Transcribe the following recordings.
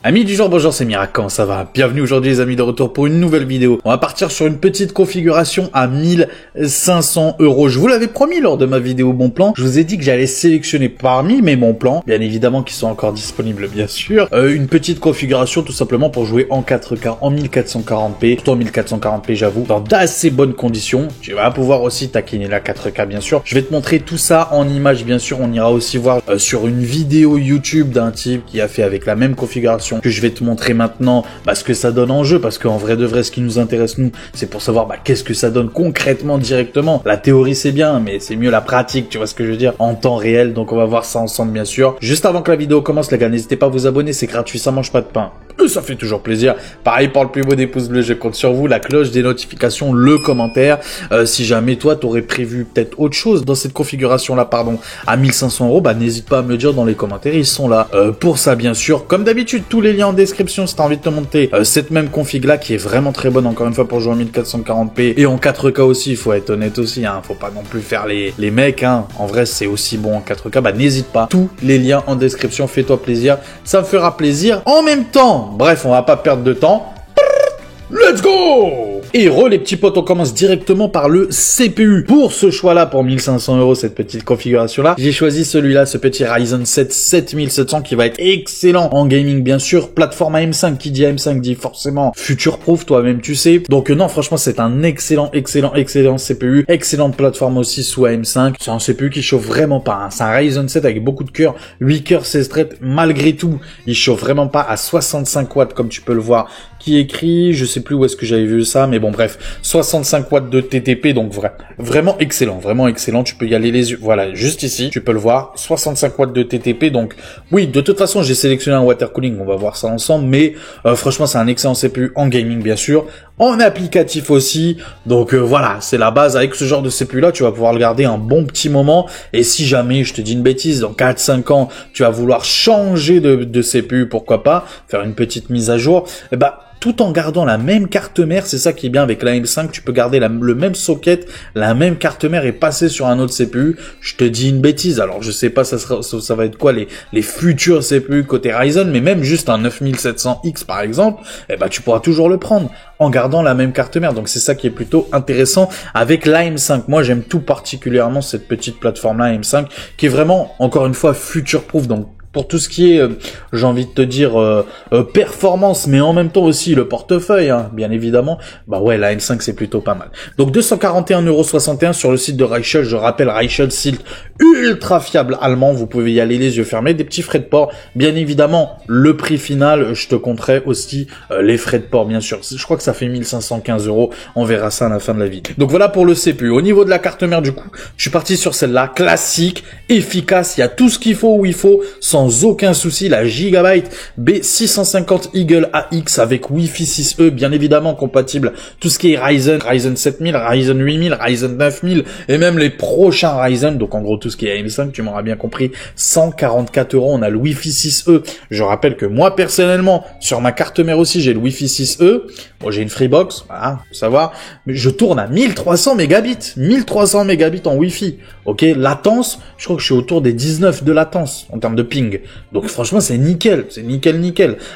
Amis du jour, bonjour, c'est Mirac, comment ça va? Bienvenue aujourd'hui les amis de retour pour une nouvelle vidéo. On va partir sur une petite configuration à 1500 €. Je vous l'avais promis lors de ma vidéo bon plan. Je vous ai dit que j'allais sélectionner parmi mes bons plans, bien évidemment qui sont encore disponibles bien sûr, une petite configuration tout simplement pour jouer en 4K, en 1440p, tout en 1440p j'avoue, dans d'assez bonnes conditions. Tu vas pouvoir aussi taquiner la 4K bien sûr. Je vais te montrer tout ça en images bien sûr. On ira aussi voir sur une vidéo YouTube d'un type qui a fait avec la même configuration que je vais te montrer maintenant ce que ça donne en jeu, parce qu'en vrai de vrai ce qui nous intéresse nous c'est pour savoir qu'est-ce que ça donne concrètement directement. La théorie c'est bien mais c'est mieux la pratique, tu vois ce que je veux dire, en temps réel. Donc on va voir ça ensemble bien sûr. Juste avant que la vidéo commence les gars, n'hésitez pas à vous abonner, c'est gratuit, ça mange pas de pain. Ça fait toujours plaisir. Pareil pour le plus beau des pouces bleus, je compte sur vous, la cloche des notifications, le commentaire. Si jamais toi t'aurais prévu peut-être autre chose dans cette configuration là, pardon, à 1500 €, n'hésite pas à me le dire dans les commentaires, ils sont là pour ça bien sûr. Comme d'habitude, tous les liens en description si t'as envie de te monter cette même config là qui est vraiment très bonne encore une fois pour jouer en 1440p et en 4K aussi, il faut être honnête aussi, hein, faut pas non plus faire les mecs, hein. En vrai c'est aussi bon en 4K, n'hésite pas, tous les liens en description, fais-toi plaisir, ça me fera plaisir en même temps. Bref, on va pas perdre de temps. Let's go! Et les petits potes, on commence directement par le CPU. Pour ce choix-là, pour 1500 €, cette petite configuration-là, j'ai choisi celui-là, ce petit Ryzen 7 7700 qui va être excellent en gaming, bien sûr. Plateforme AM5, qui dit AM5 dit forcément future-proof, toi-même tu sais. Donc non, franchement, c'est un excellent CPU. Excellente plateforme aussi sous AM5. C'est un CPU qui chauffe vraiment pas, hein. C'est un Ryzen 7 avec beaucoup de cœur. 8 cœurs 16 threads, malgré tout. Il chauffe vraiment pas à 65 watts, comme tu peux le voir, qui écrit, je sais plus où est-ce que j'avais vu ça, mais bon bref, 65 watts de TTP, donc vraiment excellent, tu peux y aller les yeux, voilà, juste ici, tu peux le voir, 65 watts de TTP, donc oui, de toute façon, j'ai sélectionné un water cooling, on va voir ça ensemble, mais franchement, c'est un excellent CPU en gaming, bien sûr, en applicatif aussi, donc voilà, c'est la base. Avec ce genre de CPU là, tu vas pouvoir le garder un bon petit moment, et si jamais, je te dis une bêtise, dans 4-5 ans, tu vas vouloir changer de CPU, pourquoi pas, faire une petite mise à jour, tout en gardant la même carte mère, c'est ça qui est bien avec la M5, tu peux garder le même socket, la même carte mère et passer sur un autre CPU. Je te dis une bêtise, alors je sais pas ça va être quoi les futurs CPU côté Ryzen, mais même juste un 9700X par exemple, tu pourras toujours le prendre en gardant la même carte mère. Donc c'est ça qui est plutôt intéressant avec la M5. Moi j'aime tout particulièrement cette petite plateforme là M5 qui est vraiment encore une fois future proof, donc pour tout ce qui est, j'ai envie de te dire, performance, mais en même temps aussi le portefeuille, hein, bien évidemment, ouais, la M5 c'est plutôt pas mal. Donc 241,61 € sur le site de Reichel, je rappelle, Reichel, site ultra fiable allemand, vous pouvez y aller les yeux fermés, des petits frais de port, bien évidemment, le prix final, je te compterai aussi les frais de port, bien sûr, je crois que ça fait 1515 €, on verra ça à la fin de la vidéo. Donc voilà pour le CPU. Au niveau de la carte mère, du coup, je suis parti sur celle-là, classique, efficace, il y a tout ce qu'il faut où il faut, sans aucun souci, la Gigabyte B650 Eagle AX avec Wi-Fi 6E, bien évidemment compatible tout ce qui est Ryzen 7000, Ryzen 8000, Ryzen 9000 et même les prochains Ryzen, donc en gros tout ce qui est AM5, tu m'auras bien compris, 144 €, on a le Wi-Fi 6E. Je rappelle que moi personnellement, sur ma carte mère aussi, j'ai le Wi-Fi 6E. Bon, j'ai une Freebox, voilà, faut savoir, mais je tourne à 1300 mégabits en Wi-Fi. Ok, latence, je crois que je suis autour des 19 de latence en termes de ping. Donc franchement, c'est nickel.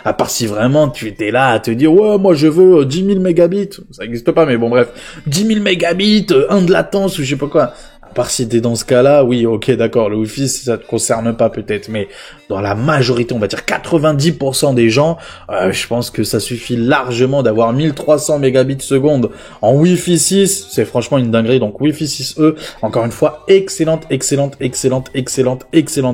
À part si vraiment tu étais là à te dire, ouais, moi je veux 10 000 mégabits. Ça n'existe pas, mais bon bref. 10 000 mégabits, 1 de latence ou je sais pas quoi. À part si t'es dans ce cas-là, oui, ok, d'accord, le Wi-Fi, ça te concerne pas peut-être, mais dans la majorité, on va dire 90% des gens, je pense que ça suffit largement d'avoir 1300 mégabits seconde en Wi-Fi 6, c'est franchement une dinguerie. Donc Wi-Fi 6E, encore une fois, excellente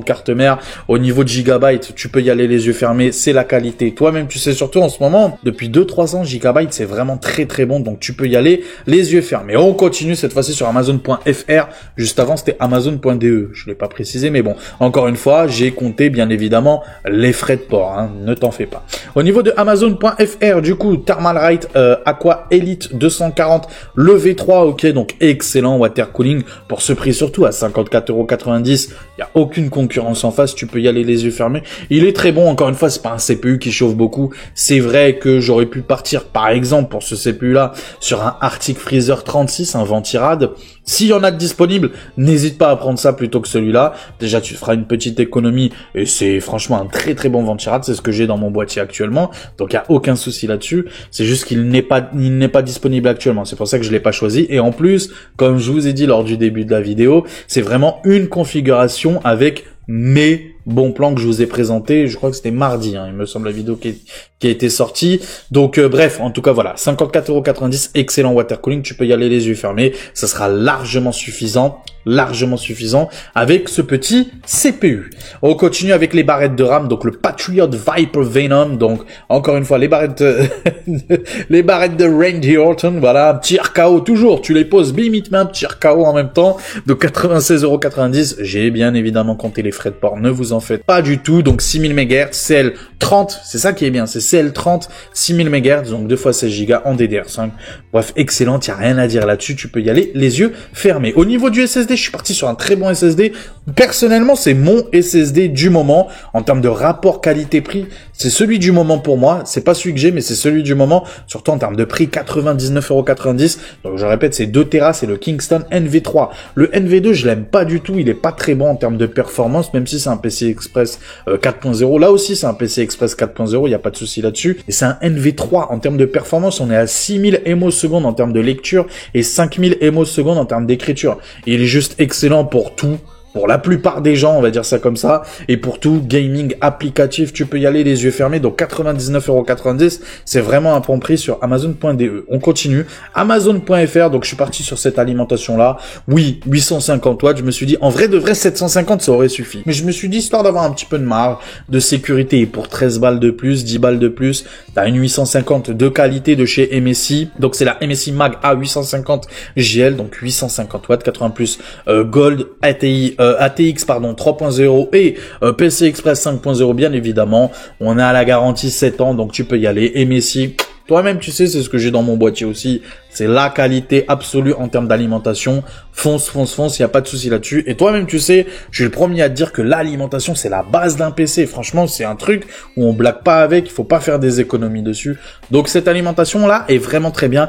carte mère. Au niveau de gigabyte, tu peux y aller les yeux fermés, c'est la qualité. Toi-même, tu sais, surtout en ce moment, depuis 2-3 ans, gigabyte, c'est vraiment très bon, donc tu peux y aller les yeux fermés. On continue cette fois-ci sur Amazon.fr. Juste avant, c'était Amazon.de. Je l'ai pas précisé, mais bon. Encore une fois, j'ai compté, bien évidemment, les frais de port, hein. Ne t'en fais pas. Au niveau de Amazon.fr, du coup, Thermalright Aqua Elite 240, le V3, ok, donc excellent water cooling. Pour ce prix, surtout à 54,90 €. Il y a aucune concurrence en face. Tu peux y aller les yeux fermés. Il est très bon. Encore une fois, c'est pas un CPU qui chauffe beaucoup. C'est vrai que j'aurais pu partir, par exemple, pour ce CPU-là, sur un Arctic Freezer 36, un Ventirad. S'il y en a de disponible, n'hésite pas à prendre ça plutôt que celui-là. Déjà, tu feras une petite économie et c'est franchement un très très bon Venturad. C'est ce que j'ai dans mon boîtier actuellement. Donc, il n'y a aucun souci là-dessus. C'est juste qu'il n'est pas disponible actuellement. C'est pour ça que je l'ai pas choisi. Et en plus, comme je vous ai dit lors du début de la vidéo, c'est vraiment une configuration avec mes bons plans que je vous ai présentés. Je crois que c'était mardi, hein, il me semble, la vidéo qui a été sortie. Donc bref, en tout cas voilà, 54,90 €, excellent water cooling, tu peux y aller les yeux fermés, ça sera largement suffisant avec ce petit CPU. On continue avec les barrettes de RAM, donc le Patriot Viper Venom, donc encore une fois les barrettes les barrettes de Randy Orton, voilà, un petit RKO toujours, tu les poses bim, il te met un petit RKO en même temps, de 96,90 €. J'ai bien évidemment compté les frais de port, ne vous en faites pas du tout. Donc 6000 MHz, CL30, c'est ça qui est bien, c'est CL30, 6000 MHz, donc 2 x 16 Go en DDR5. Bref, excellent, y a rien à dire là-dessus, tu peux y aller les yeux fermés. Au niveau du SSD, je suis parti sur un très bon SSD. Personnellement, c'est mon SSD du moment. En termes de rapport qualité-prix, c'est celui du moment pour moi. C'est pas celui que j'ai, mais c'est celui du moment. Surtout en termes de prix, 99,90 €. Donc je répète, c'est 2 Tera, c'est le Kingston NV3. Le NV2, je l'aime pas du tout. Il est pas très bon en termes de performance, même si c'est un PCI Express 4.0. Là aussi, c'est un PCI Express 4.0. Il n'y a pas de souci là-dessus. Et c'est un NV3. En termes de performance, on est à 6000 ms en termes de lecture et 5000 ms en termes d'écriture. Il est juste excellent pour tout. Pour la plupart des gens, on va dire ça comme ça, et pour tout gaming applicatif, tu peux y aller les yeux fermés. Donc 99,90 €, c'est vraiment un bon prix sur Amazon.de. On continue. Amazon.fr, donc je suis parti sur cette alimentation-là. Oui, 850 watts. Je me suis dit, en vrai de vrai, 750, ça aurait suffi. Mais je me suis dit, histoire d'avoir un petit peu de marge, de sécurité, et pour 13 balles de plus, 10 balles de plus, t'as une 850 de qualité de chez MSI. Donc c'est la MSI Mag A850 GL, donc 850 watts, 80 plus Gold, ATX 3.0 et PC Express 5.0 bien évidemment. On est à la garantie 7 ans, donc tu peux y aller. MSI, toi-même tu sais, c'est ce que j'ai dans mon boîtier aussi. C'est la qualité absolue en termes d'alimentation. Fonce, il n'y a pas de souci là-dessus. Et toi-même tu sais, je suis le premier à te dire que l'alimentation c'est la base d'un PC. Franchement, c'est un truc où on blague pas avec, il faut pas faire des économies dessus. Donc cette alimentation-là est vraiment très bien.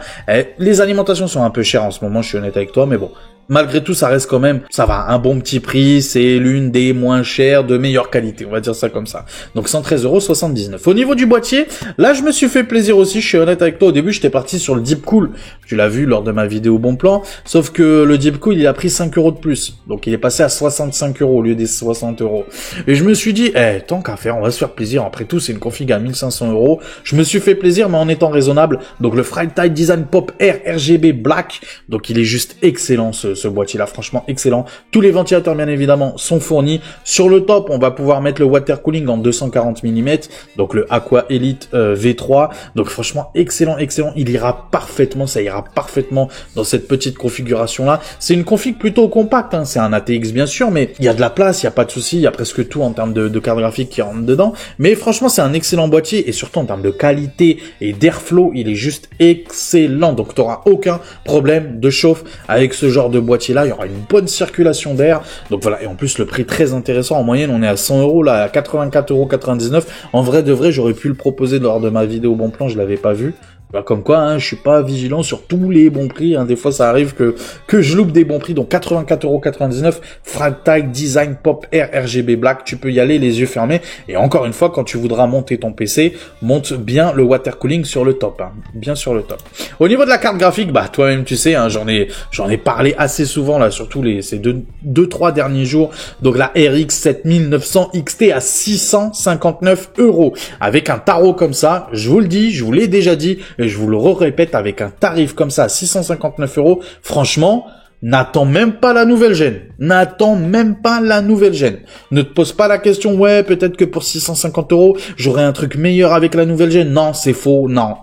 Les alimentations sont un peu chères en ce moment, je suis honnête avec toi, mais bon. Malgré tout, ça reste quand même, ça va, un bon petit prix, c'est l'une des moins chères de meilleure qualité, on va dire ça comme ça. Donc 113,79 €. Au niveau du boîtier, là je me suis fait plaisir aussi, je suis honnête avec toi, au début j'étais parti sur le Deepcool, tu l'as vu lors de ma vidéo bon plan, sauf que le Deepcool il a pris 5 € de plus, donc il est passé à 65 € au lieu des 60 €. Et je me suis dit, tant qu'à faire, on va se faire plaisir, après tout c'est une config à 1500 €, je me suis fait plaisir mais en étant raisonnable, donc le FryTide Design Pop Air RGB Black, donc il est juste excellent ce boîtier là, franchement excellent. Tous les ventilateurs bien évidemment sont fournis. Sur le top, on va pouvoir mettre le water cooling en 240 mm, donc le Aqua Elite V3. Donc franchement excellent, il ira parfaitement, ça ira parfaitement dans cette petite configuration là. C'est une config plutôt compacte, hein. C'est un ATX bien sûr, mais il y a de la place, il y a pas de souci, il y a presque tout en termes de carte graphique qui rentre dedans. Mais franchement, c'est un excellent boîtier et surtout en termes de qualité et d'airflow, il est juste excellent. Donc tu n'auras aucun problème de chauffe avec ce genre de boîtier là, il y aura une bonne circulation d'air. Donc voilà, et en plus le prix très intéressant, en moyenne on est à 100 € là, à 84,99 €. En vrai de vrai, j'aurais pu le proposer lors de ma vidéo bon plan, je l'avais pas vu. Bah, comme quoi, hein, je suis pas vigilant sur tous les bons prix, hein. Des fois ça arrive que je loupe des bons prix. Donc 84,99 €, FryTide Design Pop Air RGB Black, tu peux y aller les yeux fermés. Et encore une fois, quand tu voudras monter ton PC, monte bien le water cooling sur le top, hein, bien sur le top. Au niveau de la carte graphique, bah toi-même tu sais, hein, j'en ai parlé assez souvent là, surtout ces 2-3 derniers jours. Donc la RX 7900 XT à 659 € avec un tarot comme ça. Je vous le dis, je vous l'ai déjà dit. Et je vous le répète, avec un tarif comme ça à 659 €, franchement, n'attends même pas la nouvelle gêne. N'attends même pas la nouvelle gêne. Ne te pose pas la question, ouais, peut-être que pour 650 €, j'aurai un truc meilleur avec la nouvelle gêne. Non, c'est faux. Non.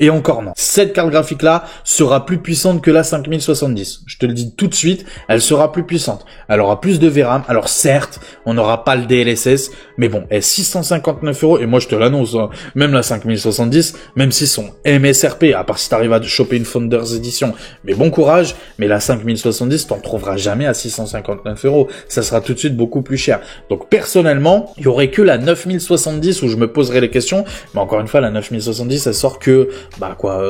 Et encore non. Cette carte graphique-là sera plus puissante que la 5070. Je te le dis tout de suite, elle sera plus puissante. Elle aura plus de VRAM. Alors certes, on n'aura pas le DLSS, mais bon, 659 €, et moi je te l'annonce, hein, même la 5070, même si son MSRP, à part si t'arrives à choper une Founders Edition, mais bon courage, mais la 5070, t'en trouveras jamais à 659 €. Ça sera tout de suite beaucoup plus cher. Donc personnellement, il y aurait que la 9070 où je me poserai les questions. Mais encore une fois, la 9070, elle sort que,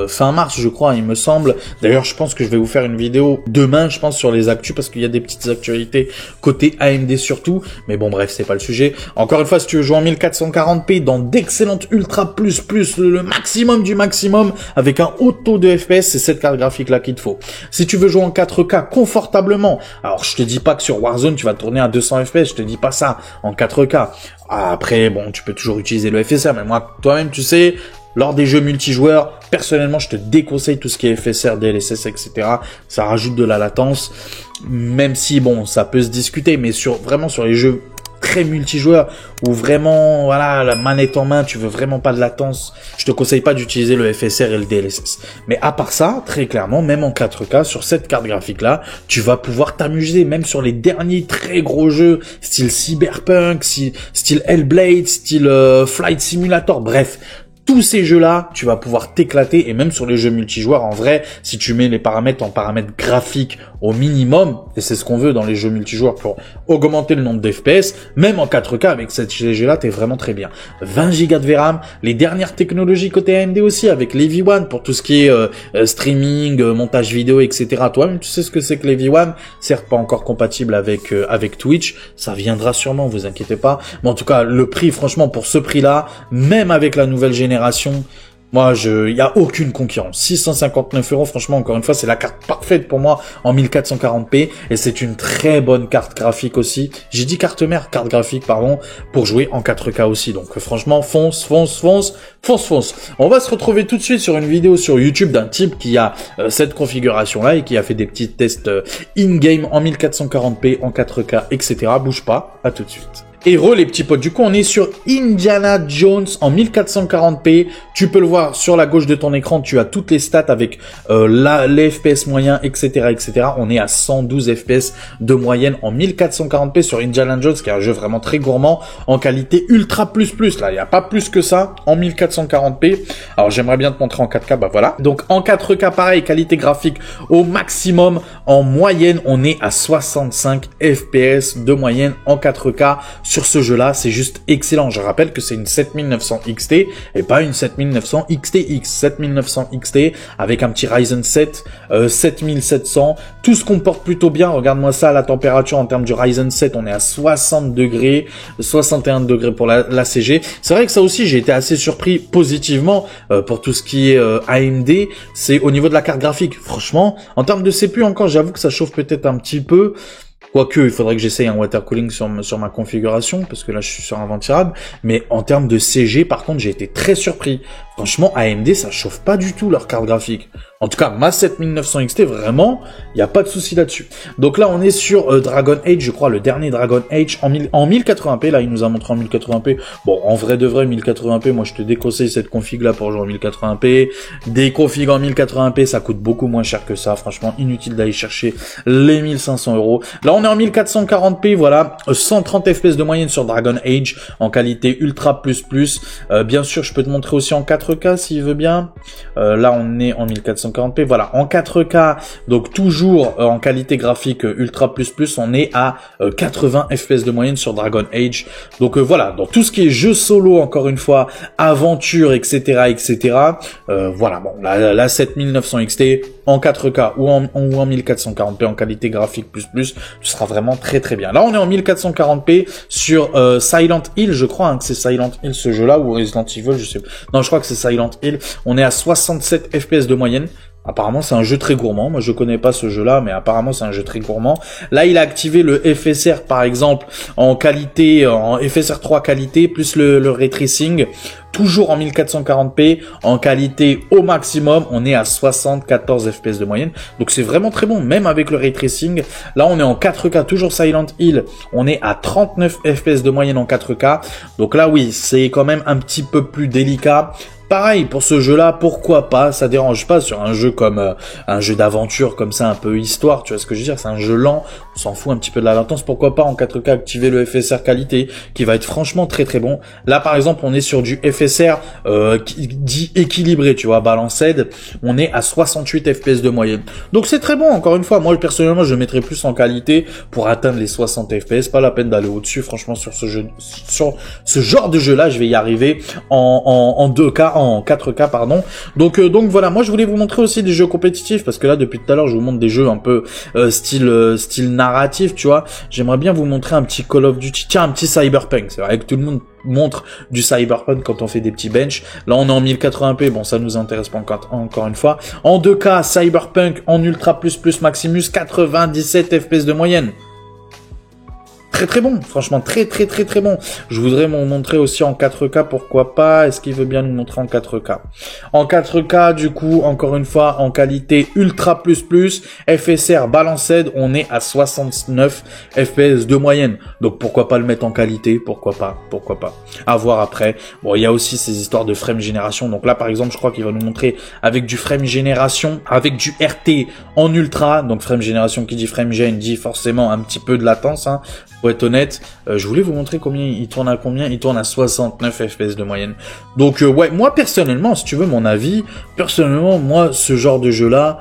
fin mars, je crois, il me semble. D'ailleurs, je pense que je vais vous faire une vidéo demain, je pense, sur les actus, parce qu'il y a des petites actualités côté AMD surtout. Mais bon, bref, c'est pas le sujet. Encore une fois, si tu veux jouer en 1440p dans d'excellentes Ultra plus, le maximum du maximum, avec un haut taux de FPS, c'est cette carte graphique là qu'il te faut. Si tu veux jouer en 4K confortablement, alors je te dis pas que sur Warzone tu vas tourner à 200 FPS, je te dis pas ça, en 4K. Après, bon, tu peux toujours utiliser le FSR, mais moi, toi-même, tu sais, lors des jeux multijoueurs, personnellement, je te déconseille tout ce qui est FSR, DLSS, etc. Ça rajoute de la latence, même si, bon, ça peut se discuter, mais vraiment sur les jeux très multijoueurs où vraiment, voilà, la manette en main, tu veux vraiment pas de latence, je te conseille pas d'utiliser le FSR et le DLSS. Mais à part ça, très clairement, même en 4K, sur cette carte graphique-là, tu vas pouvoir t'amuser, même sur les derniers très gros jeux, style Cyberpunk, style Hellblade, style Flight Simulator, bref. Tous ces jeux-là, tu vas pouvoir t'éclater, et même sur les jeux multijoueurs, en vrai, si tu mets les paramètres en paramètres graphiques au minimum, et c'est ce qu'on veut dans les jeux multijoueurs pour augmenter le nombre d'FPS, même en 4K avec cette GG-là, t'es vraiment très bien. 20 Go de VRAM, les dernières technologies côté AMD aussi, avec l'EV1 pour tout ce qui est streaming, montage vidéo, etc. Toi-même, tu sais ce que c'est que l'EV1, certes pas encore compatible avec Twitch, ça viendra sûrement, vous inquiétez pas. Mais en tout cas, le prix, franchement, pour ce prix-là, même avec la nouvelle génération, moi, il y a aucune concurrence. 659 €, franchement, encore une fois, c'est la carte parfaite pour moi en 1440p, et c'est une très bonne carte graphique aussi. J'ai dit carte mère, carte graphique, pardon, pour jouer en 4K aussi. Donc, franchement, fonce. On va se retrouver tout de suite sur une vidéo sur YouTube d'un type qui a cette configuration-là et qui a fait des petits tests in-game en 1440p, en 4K, etc. Bouge pas, à tout de suite. Et les petits potes, du coup on est sur Indiana Jones en 1440p, tu peux le voir sur la gauche de ton écran, tu as toutes les stats avec les FPS moyens, etc. On est à 112 FPS de moyenne en 1440p sur Indiana Jones, qui est un jeu vraiment très gourmand, en qualité ultra plus, là il n'y a pas plus que ça, en 1440p, alors j'aimerais bien te montrer en 4K, voilà, donc en 4K pareil, qualité graphique au maximum, en moyenne on est à 65 FPS de moyenne en 4K, sur ce jeu-là, c'est juste excellent. Je rappelle que c'est une 7900 XT et pas une 7900 XTX. 7900 XT avec un petit Ryzen 7 7700. Tout se comporte plutôt bien. Regarde-moi ça, la température en termes du Ryzen 7, on est à 60 degrés, 61 degrés pour la CG. C'est vrai que ça aussi, j'ai été assez surpris positivement pour tout ce qui est AMD. C'est au niveau de la carte graphique. Franchement, en termes de CPU encore, j'avoue que ça chauffe peut-être un petit peu. Quoique, il faudrait que j'essaye un water cooling sur ma configuration, parce que là, je suis sur un ventilable. Mais en termes de CG, par contre, j'ai été très surpris. Franchement, AMD, ça chauffe pas du tout leur carte graphique. En tout cas, ma 7900 XT, vraiment, il n'y a pas de souci là-dessus. Donc là, on est sur Dragon Age, je crois, le dernier Dragon Age en 1080p. Là, il nous a montré en 1080p. Bon, en vrai de vrai, 1080p, moi, je te déconseille cette config-là pour jouer en 1080p. Des configs en 1080p, ça coûte beaucoup moins cher que ça. Franchement, inutile d'aller chercher les 1500 €. Là, on est en 1440p, voilà, 130 FPS de moyenne sur Dragon Age, en qualité ultra plus. Bien sûr, je peux te montrer aussi en 4K, s'il veut bien. Là, on est en 1440p, voilà, en 4K, donc toujours en qualité graphique ultra plus, on est à 80 FPS de moyenne sur Dragon Age. Donc voilà, dans tout ce qui est jeu solo, encore une fois, aventure, etc. Voilà, bon, la 7900 XT en 4K ou en 1440p en qualité graphique plus, tu seras vraiment très bien. Là, on est en 1440p sur Silent Hill, je crois que c'est Silent Hill ce jeu-là, ou Resident Evil, je sais pas. Non, je crois que c'est Silent Hill. On est à 67 FPS de moyenne. Apparemment, c'est un jeu très gourmand. Moi, je connais pas ce jeu-là, mais apparemment, c'est un jeu très gourmand. Là, il a activé le FSR, par exemple, en qualité, en FSR 3 qualité, plus le ray tracing. Toujours en 1440p, en qualité au maximum, on est à 74 FPS de moyenne. Donc c'est vraiment très bon, même avec le ray tracing. Là, on est en 4K, toujours Silent Hill. On est à 39 FPS de moyenne en 4K. Donc là, oui, c'est quand même un petit peu plus délicat. pareil, pour ce jeu-là, pourquoi pas, ça dérange pas sur un jeu comme un jeu d'aventure comme ça, un peu histoire, tu vois ce que je veux dire, c'est un jeu lent, on s'en fout un petit peu de la latence, pourquoi pas en 4K activer le FSR qualité, qui va être franchement très très bon. Là par exemple, on est sur du FSR qui dit équilibré, tu vois, balanced, on est à 68 FPS de moyenne. Donc c'est très bon, encore une fois, moi personnellement je mettrais plus en qualité pour atteindre les 60 FPS, pas la peine d'aller au-dessus, franchement sur ce jeu, sur ce genre de jeu-là, je vais y arriver en 2K, en 4K pardon. Donc voilà, moi je voulais vous montrer aussi des jeux compétitifs parce que là depuis tout à l'heure je vous montre des jeux un peu style narratif, tu vois. J'aimerais bien vous montrer un petit Call of Duty, tiens un petit Cyberpunk. C'est vrai que tout le monde montre du Cyberpunk quand on fait des petits bench. Là on est en 1080p, bon ça nous intéresse pas encore une fois. En 2K Cyberpunk en Ultra plus Maximus 97 FPS de moyenne. Très très bon, franchement très bon. Je voudrais m'en montrer aussi en 4K, pourquoi pas. Est-ce qu'il veut bien nous montrer en 4K? En 4K, du coup, encore une fois, en qualité Ultra FSR balanced, on est à 69 FPS de moyenne. Donc pourquoi pas le mettre en qualité? Pourquoi pas? À voir après. Bon, il y a aussi ces histoires de frame génération. Donc là, par exemple, je crois qu'il va nous montrer avec du frame génération, avec du RT en ultra. Donc frame génération qui dit frame gen dit forcément un petit peu de latence, hein. Pour être honnête, je voulais vous montrer combien il tourne à combien. Il tourne à 69 FPS de moyenne. Donc ouais, moi personnellement, si tu veux mon avis, personnellement, moi ce genre de jeu là,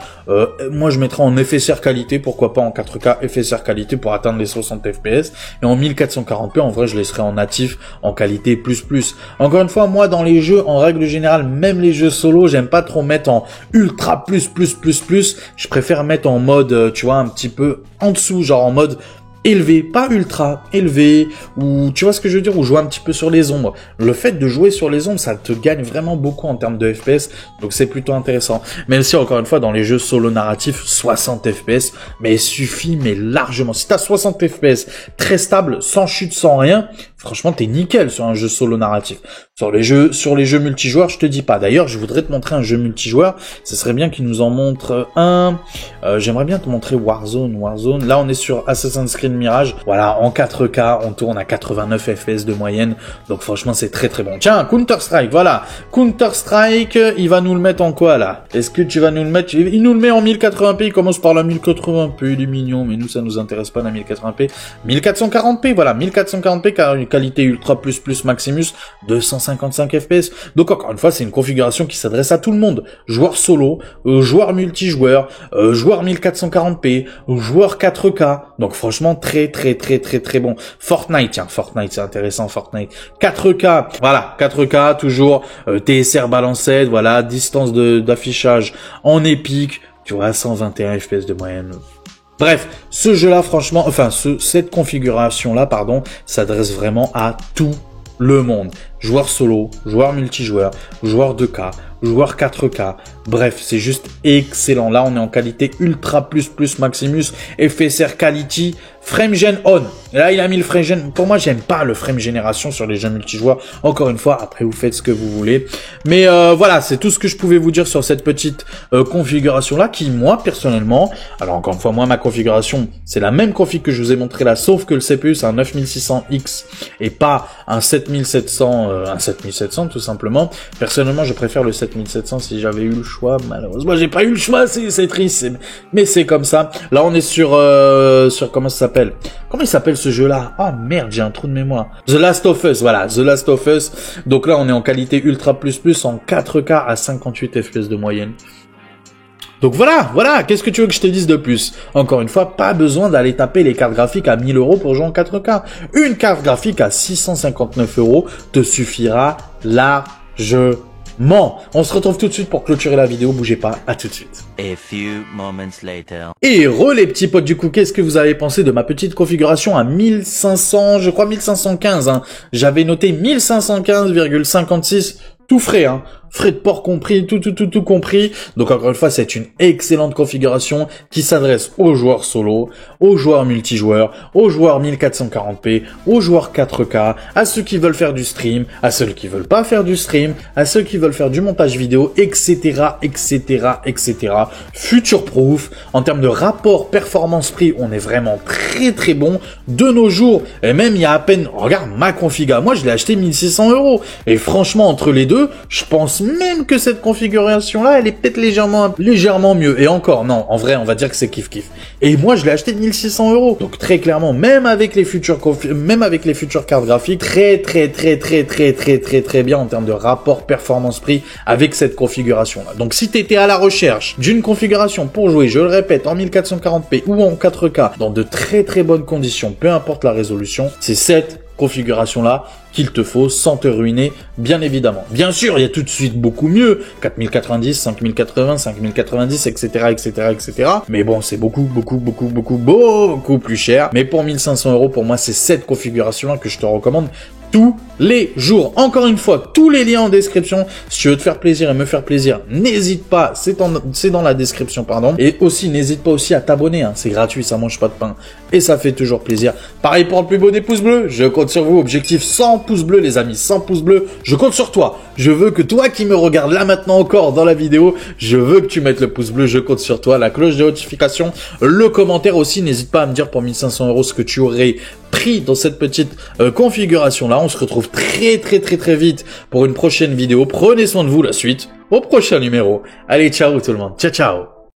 moi je mettrais en FSR qualité, pourquoi pas en 4K FSR qualité pour atteindre les 60 FPS, et en 1440p en vrai je laisserais en natif en qualité plus. Encore une fois, moi dans les jeux en règle générale, même les jeux solo, j'aime pas trop mettre en ultra plus. Je préfère mettre en mode, tu vois, un petit peu en dessous, genre en mode élevé, pas ultra élevé, ou tu vois ce que je veux dire, ou jouer un petit peu sur les ombres. Le fait de jouer sur les ombres, ça te gagne vraiment beaucoup en termes de FPS, donc c'est plutôt intéressant. Même si, encore une fois, dans les jeux solo narratifs, 60 FPS, mais suffit, mais largement. Si t'as 60 FPS, très stable, sans chute, sans rien, franchement, t'es nickel sur un jeu solo narratif. Sur les jeux multijoueurs, je te dis pas. D'ailleurs, je voudrais te montrer un jeu multijoueur. Ce serait bien qu'il nous en montre un. J'aimerais bien te montrer Warzone. Là, on est sur Assassin's Creed Mirage. Voilà, en 4K, on tourne à 89 FPS de moyenne. Donc franchement, c'est très bon. Tiens, Counter-Strike, voilà. Counter-Strike, il va nous le mettre en quoi, là? Est-ce que tu vas nous le mettre? Il nous le met en 1080p. Il commence par la 1080p. Il est mignon, mais nous, ça nous intéresse pas, la 1080p. 1440p, voilà. 1440p, car une qualité Ultra plus Maximus, 255 FPS. Donc encore une fois, c'est une configuration qui s'adresse à tout le monde. Joueur solo, joueur multijoueur, joueur 1440p, joueur 4K. Donc franchement, très bon. Fortnite, tiens, Fortnite, c'est intéressant, Fortnite. 4K, voilà, 4K, toujours, TSR balanced, voilà, distance d'affichage en épique, tu vois, 121 FPS de moyenne. Bref, ce jeu-là, franchement, enfin, cette configuration-là, pardon, s'adresse vraiment à tout le monde. Joueur solo, joueur multijoueur, joueur 2K, joueur 4K. Bref, c'est juste excellent. Là, on est en qualité Ultra plus Maximus, FSR Quality, Frame Gen On. Là, il a mis le Frame Gen. Pour moi, j'aime pas le Frame Génération sur les jeux multijoueurs. Encore une fois, après, vous faites ce que vous voulez. Mais voilà, c'est tout ce que je pouvais vous dire sur cette petite configuration-là qui, moi, personnellement, alors encore une fois, moi, ma configuration, c'est la même config que je vous ai montré là, sauf que le CPU, c'est un 9600X et pas un 7700 tout simplement. Personnellement, je préfère le 7700 si j'avais eu le choix. Malheureusement, j'ai pas eu le choix, c'est triste, mais c'est comme ça. Là, on est sur comment ça s'appelle? Comment il s'appelle ce jeu-là? Oh merde, j'ai un trou de mémoire. The Last of Us, voilà, The Last of Us. Donc là, on est en qualité Ultra en 4K à 58 FPS de moyenne. Donc voilà, qu'est-ce que tu veux que je te dise de plus? Encore une fois, pas besoin d'aller taper les cartes graphiques à 1000 € pour jouer en 4K. Une carte graphique à 659 € te suffira largement. On se retrouve tout de suite pour clôturer la vidéo, bougez pas, à tout de suite. A few moments later. Et les petits potes du coup, qu'est-ce que vous avez pensé de ma petite configuration à 1500, je crois 1515, hein. J'avais noté 1515,56, tout frais, hein. Frais de port compris, tout compris. Donc encore une fois, c'est une excellente configuration qui s'adresse aux joueurs solo, aux joueurs multijoueurs, aux joueurs 1440p, aux joueurs 4K, à ceux qui veulent faire du stream, à ceux qui veulent pas faire du stream, à ceux qui veulent faire du montage vidéo, etc. Future proof. En termes de rapport performance-prix, on est vraiment très bon de nos jours. Et même il y a à peine, regarde ma configa, moi je l'ai acheté 1600 €. Et franchement, entre les deux, je pense pense même que cette configuration-là, elle est peut-être légèrement mieux. Et encore, non, en vrai, on va dire que c'est kiff-kiff. Et moi, je l'ai acheté 1600 €. Donc, très clairement, même avec les futures cartes graphiques, très bien en termes de rapport performance-prix avec cette configuration-là. Donc, si tu étais à la recherche d'une configuration pour jouer, je le répète, en 1440p ou en 4K, dans de très bonnes conditions, peu importe la résolution, c'est cette configuration-là qu'il te faut sans te ruiner, bien évidemment. Bien sûr, il y a tout de suite beaucoup mieux, 4090, 5080, 5090, etc. Mais bon, c'est beaucoup plus cher. Mais pour 1500 €, pour moi, c'est cette configuration-là que je te recommande tous les jours. Encore une fois, tous les liens en description. Si tu veux te faire plaisir et me faire plaisir, n'hésite pas, c'est dans la description, pardon. Et aussi, n'hésite pas aussi à t'abonner, hein. C'est gratuit, ça mange pas de pain. Et ça fait toujours plaisir. Pareil pour le plus beau des pouces bleus, je compte sur vous. Objectif 100 pouces bleus, les amis, 100 pouces bleus. Je compte sur toi. Je veux que toi qui me regardes là maintenant encore dans la vidéo, je veux que tu mettes le pouce bleu, je compte sur toi. La cloche de notification, le commentaire aussi. N'hésite pas à me dire pour 1500 € ce que tu aurais pris dans cette petite configuration là. On se retrouve très vite pour une prochaine vidéo. Prenez soin de vous, la suite au prochain numéro. Allez, ciao tout le monde. Ciao.